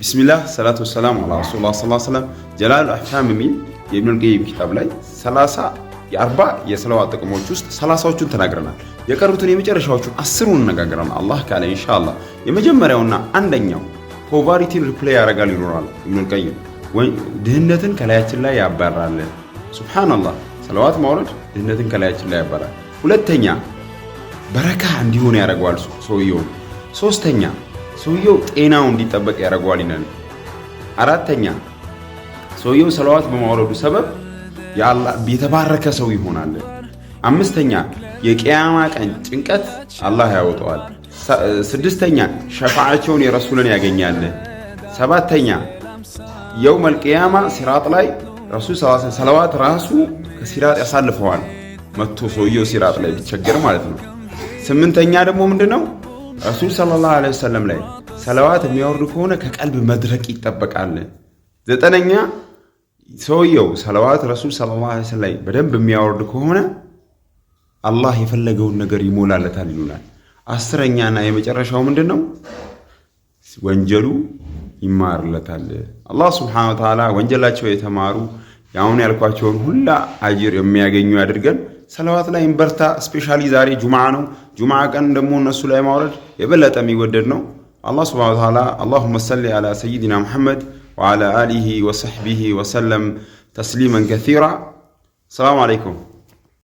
ቢስሚላህ ሰላቱ ወሰላሙ ዐላ ረሱሊላህ ሰለላሁ ዐለይሂ ወሰለም ጀላል አህካም የሚል የኢብኑል ቀይም ኪታብ ላይ 40 የሰላዋት ጥቅሞች ውስጥ 30ዎቹን ተናግረናል። የቀሩትን የመጨረሻዎቹን 10ን እንነጋገራለን አላህ ካለ ኢንሻአላህ። የመጀመሪያውና አንደኛው ፖቨርቲን ሪፕሌይ ያደርጋል ይኖራል ኢብኑል ቀይም ድህነትን ከላያችን ላይ ያባራል። ሱብሃንአላህ ሰላዋት ማውረድ ድህነትን ከላያችን ላይ ያባራል። ሁለተኛ በረካ እንዲሆን ያደርገዋል ሰውየው። ሶስተኛ ሰውየው ጤናው እንዲጠበቅ ያደርገዋል ይላል። አራተኛ ሰውየው ሰላዋት በማውረዱ ሰበብ የአላህ የተባረከ ሰው ይሆናል። አምስተኛ የቂያማ ቀን ጭንቀት አላህ ያወጣዋል። ስድስተኛ ሸፋዓቸውን የረሱልን ያገኛል። ሰባተኛ የውመል ቂያማ ሲራጥ ላይ ረሱል ሰላዋት ራሱ ከሲራጥ ያሳልፈዋል መጥቶ ሰውየው ሲራጥ ላይ ቢቸገር ማለት ነው። ስምንተኛ ደግሞ ምንድነው ረሱል ሰለላሁ ዐለይሂ ወሰለም ላይ ሰላዋት የሚያወርዱ ከሆነ ከቀልብ መድረቅ ይጠበቃል። ዘጠነኛ ሰውየው ሰላዋት ረሱል ሰለላሁ ዐለይሂ ወሰለም ላይ በደንብ የሚያወርድ ከሆነ አላህ የፈለገውን ነገር ይሞላለታል ይሉናል። አስረኛና የመጨረሻው ምንድነው ወንጀሉ ይማርለታል። አላህ ሱብሓነሁ ወተዓላ ወንጀላቸው የተማሩ ያሁን ያልኳቸውን ሁላ አጅር የሚያገኙ ያድርገን። ሰላዋት ላይ እንበርታ። ስፔሻሊ ዛሬ ጁምዓ ነው። ጁምዓ ቀን ደግሞ እነሱ ላይ ማውረድ የበለጠ የሚወደድ ነው። አላህ ሱብሓነሁ ወተዓላ አላሁመ ሰሊ ዐላ ሰይዲና ሙሐመድ ወዐላ አሊሂ ወሰሕቢሂ ወሰለም ተስሊመን ከሲራ። ሰላም አለይኩም።